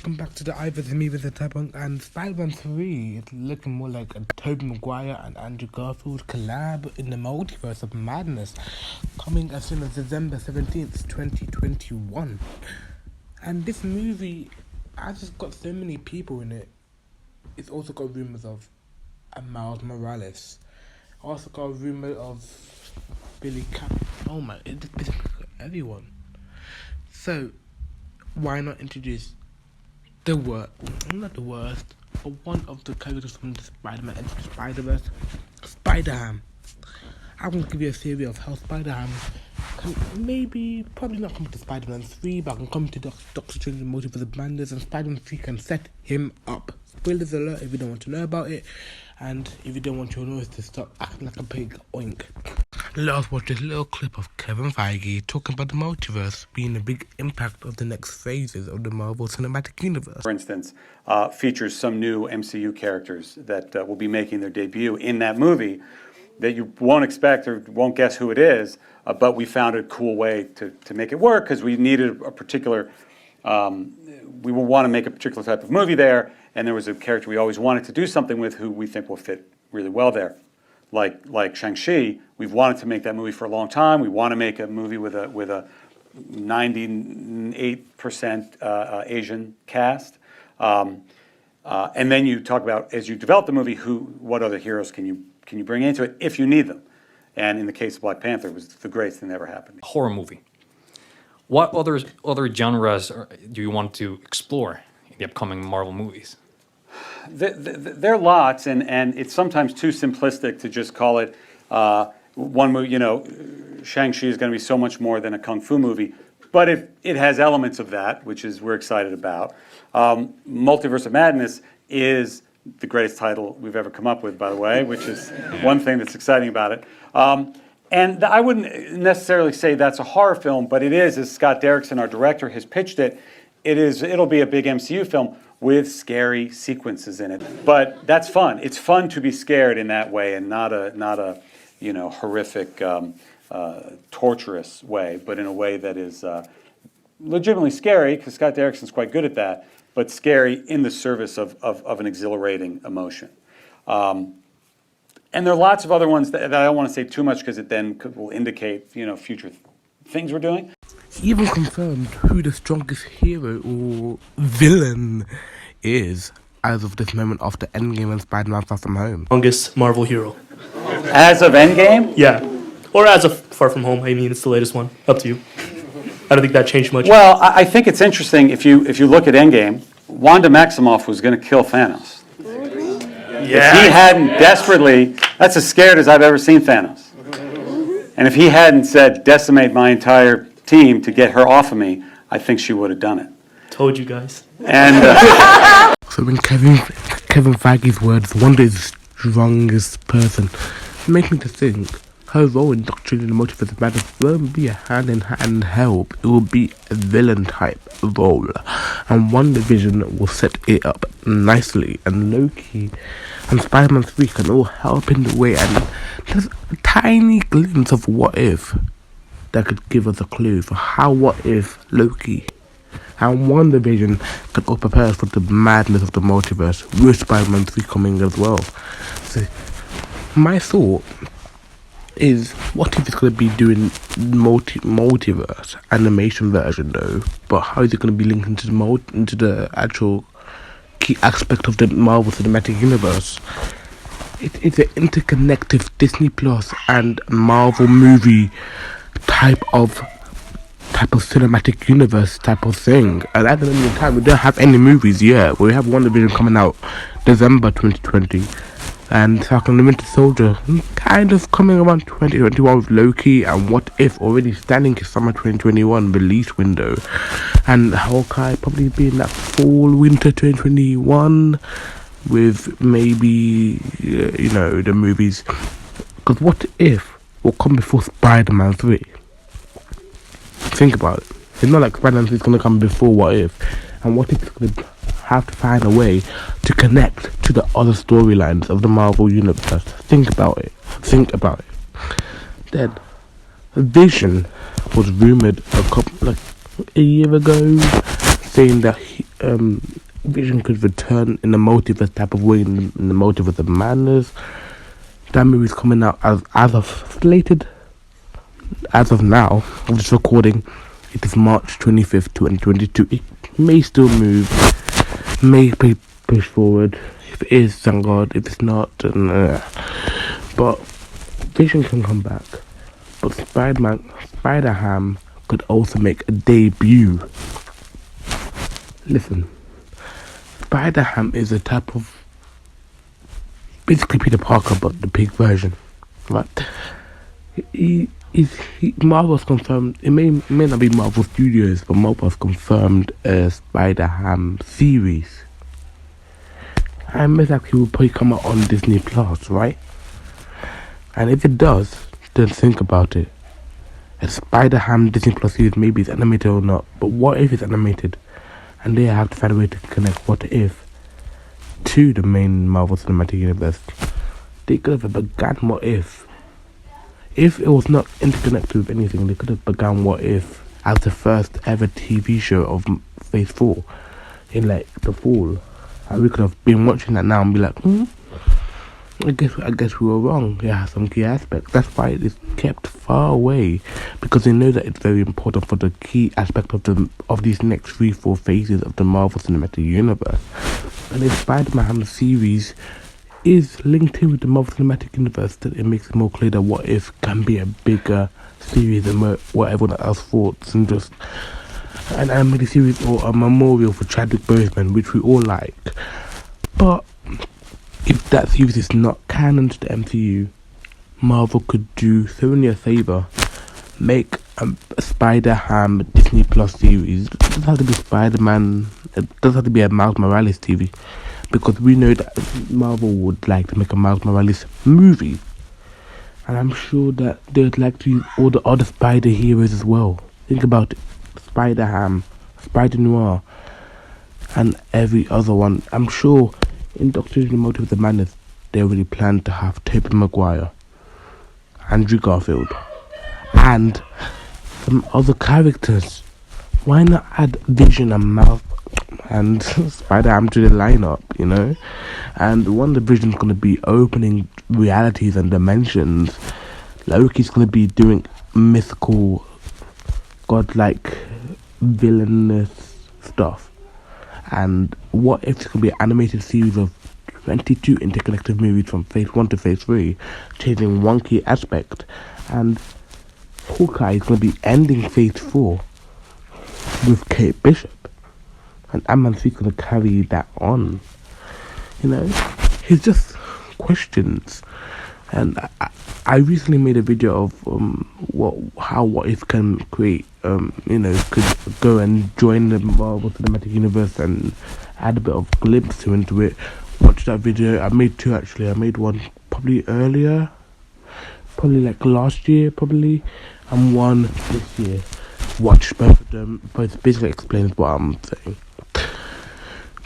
welcome back to the Ivers and Me with the Typunk and Spider-Man 3. It's looking more like a Tobey Maguire and Andrew Garfield collab in the Multiverse of Madness, coming as soon as December 17th, 2021. And this movie has just got so many people in it. It's also got rumours of Miles Morales. Also got a rumour of Billy Cap. Oh my, it's everyone. So, why not introduce not the worst, but one of the characters from the Spider-Man and Spider-Verse, Spider-Ham. I'm going to give you a theory of how Spider-Ham can probably not come to Spider-Man 3, but can come to Doctor Strange and Multiverse of Madness, and Spider-Man 3 can set him up. Spoilers alert if you don't want to know about it, and if you don't want your nose to stop acting like a pig, oink. Let us watch this little clip of Kevin Feige talking about the multiverse being a big impact of the next phases of the Marvel Cinematic Universe. For instance, features some new MCU characters that will be making their debut in that movie that you won't expect or won't guess who it is, but we found a cool way to make it work because we needed a particular, we will want to make a particular type of movie there, and there was a character we always wanted to do something with who we think will fit really well there. Like Shang-Chi, we've wanted to make that movie for a long time. We want to make a movie with a 98% Asian cast. And then you talk about, as you develop the movie, what other heroes can you bring into it if you need them? And in the case of Black Panther, it was the greatest thing that ever happened. Horror movie. What other genres do you want to explore in the upcoming Marvel movies? There are lots, and it's sometimes too simplistic to just call it one movie. You know, Shang-Chi is going to be so much more than a kung fu movie, but it has elements of that, which is we're excited about. Multiverse of Madness is the greatest title we've ever come up with, by the way, which is one thing that's exciting about it. And I wouldn't necessarily say that's a horror film, but it is, as Scott Derrickson, our director, has pitched it. It'll be a big MCU film with scary sequences in it, but that's fun. It's fun to be scared in that way, and not a horrific, torturous way, but in a way that is legitimately scary, because Scott Derrickson's quite good at that, but scary in the service of an exhilarating emotion. And there are lots of other ones that I don't want to say too much because it then will indicate future things we're doing. He even confirmed who the strongest hero or villain is as of this moment after Endgame and Spider-Man Far From Home. Strongest Marvel hero. As of Endgame? Yeah. Or as of Far From Home. I mean, it's the latest one. Up to you. I don't think that changed much. Well, I think it's interesting if you look at Endgame, Wanda Maximoff was going to kill Thanos. Yeah. If he hadn't desperately, that's as scared as I've ever seen Thanos. And if he hadn't said, decimate my entire team to get her off of me, I think she would have done it. Told you guys. And so in Kevin Feige's words, Wanda is the strongest person. It makes me to think her role in Doctor Strange and the Multiverse of Madness won't be a hand-in-hand help. It will be a villain-type role. And WandaVision will set it up nicely. And Loki and Spider-Man 3 can all help in the way. And there's a tiny glimpse of what if that could give us a clue for how what if Loki and WandaVision can all prepare us for the madness of the multiverse with Spider-Man 3 coming as well. So my thought is, what if it's going to be doing multiverse animation version though, but how is it going to be linked into the actual key aspect of the Marvel Cinematic Universe? It is an interconnected Disney Plus and Marvel movie type of cinematic universe type of thing. And at the moment in time, we don't have any movies yet. We have WandaVision coming out December 2020, and Falcon and the Winter Soldier kind of coming around 2021 with Loki, and What If already standing in summer 2021 release window, and Hawkeye probably being that fall winter 2021 with maybe the movies, because What If will come before Spider-Man 3. Think about it. It's not like Spider-Man 3 is going to come before What If, and What If is going to have to find a way to connect to the other storylines of the Marvel Universe. Think about it. Then, Vision was rumored a year ago, saying that Vision could return in the multiverse type of way, in the Multiverse of Madness. That movie's coming out as of slated. As of now, of this recording, it is March 25th, 2022. It may still move, may be pushed forward. If it is, thank God. If it's not, then but Vision can come back. But Spider-Ham could also make a debut. Listen, Spider-Ham is a type of basically Peter Parker, but the pig version, right? Marvel's confirmed. It may not be Marvel Studios, but Marvel's confirmed a Spider-Ham series. And most likely will probably come out on Disney Plus, right? And if it does, then think about it. A Spider-Ham Disney Plus series, maybe it's animated or not, but what if it's animated? And they have to find a way to connect What If to the main Marvel Cinematic Universe. They could have begun What If. If it was not interconnected with anything, they could have begun What If as the first ever TV show of Phase 4 in like the fall. And we could have been watching that now and be like, I guess we were wrong. It has some key aspects. That's why it is kept far away, because they know that it's very important for the key aspect of these next 3-4 phases of the Marvel Cinematic Universe. And if Spider-Man series is linked in with the Marvel Cinematic Universe, then it makes it more clear that What If can be a bigger series than what everyone else thought, and just an animated series or a memorial for Chadwick Boseman, which we all like. But if that series is not canon to the MCU, Marvel could do Sony a favour, make a Spider-Ham Disney Plus series. It doesn't have to be Spider-Man, it doesn't have to be a Miles Morales TV, because we know that Marvel would like to make a Miles Morales movie. And I'm sure that they would like to use all the other Spider heroes as well. Think about it. Spider-Ham, Spider-Noir, and every other one. I'm sure in Doctor Strange Multiverse of Madness, they already planned to have Tobey Maguire, Andrew Garfield, and some other characters. Why not add Vision and Spider-Ham to the lineup, you know? And WandaVision's going to be opening realities and dimensions. Loki's going to be doing mythical, godlike, villainous stuff. And What If it's going to be an animated series of 22 interconnected movies from Phase 1 to Phase 3, changing one key aspect. And Hawkeye is going to be ending Phase 4 with Kate Bishop. And Ant-Man 3 is going to carry that on. You know, it's just questions. And I recently made a video of how What If can create, could go and join the Marvel Cinematic Universe and add a bit of glimpse into it. Watch that video. I made two actually. I made one probably earlier, probably like last year, and one this year. Watch both of them. Both basically explains what I'm saying.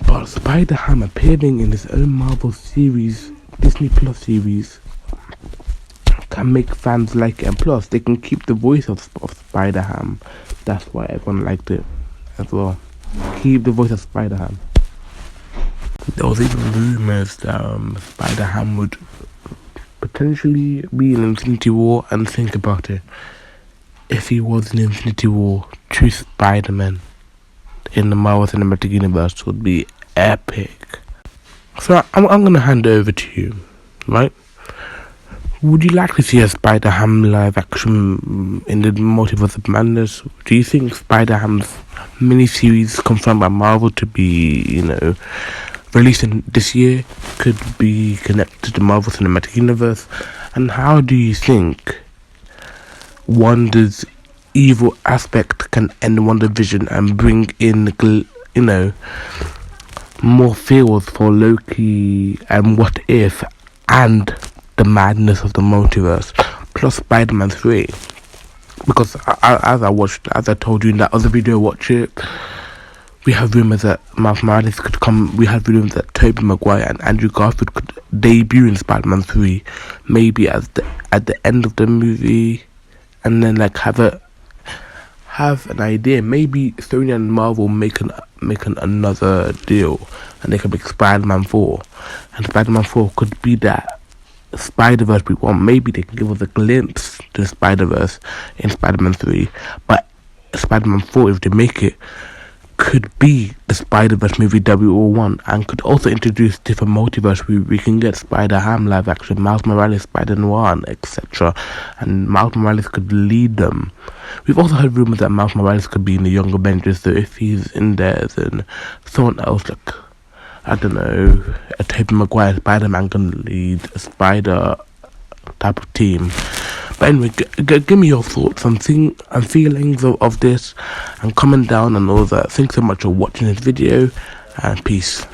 But Spider-Ham appearing in his own Marvel series, Disney Plus series, can make fans like it. And plus, they can keep the voice of Spider-Ham. That's why everyone liked it as well. Keep the voice of Spider-Ham. There was even rumours that Spider-Ham would potentially be in Infinity War. And think about it. If he was in Infinity War, two Spider-Men in the Marvel Cinematic Universe would be epic. So I'm going to hand over to you, right? Would you like to see a Spider-Ham live action in the Multiverse of Madness? Do you think Spider-Ham's miniseries confirmed by Marvel to be, releasing this year could be connected to the Marvel Cinematic Universe? And how do you think Wanda's evil aspect can end WandaVision and bring in, more feels for Loki and What If and the madness of the multiverse, plus Spider-Man 3? Because as I told you in that other video, watch it, we have rumours that Miles Morales could come. We have rumours that Tobey Maguire and Andrew Garfield could debut in Spider-Man 3, maybe at the end of the movie, and then like have have an idea. Maybe Sony and Marvel make another deal, and they can make Spider-Man 4, and Spider-Man 4 could be that Spider-Verse we want. Maybe they can give us a glimpse to the Spider-Verse in Spider-Man 3, but Spider-Man 4, if they make it, could be the Spider-Verse movie that we all want, and could also introduce different multiverse. We can get Spider-Ham live action, Miles Morales, Spider-Noir, etc. And Miles Morales could lead them. We've also heard rumors that Miles Morales could be in the Young Avengers, so if he's in there, then someone else, like, I don't know, a Tobey Maguire Spider-Man can lead a Spider type of team. But anyway, give me your thoughts and feelings of this, and comment down and all that. Thanks so much for watching this video, and peace.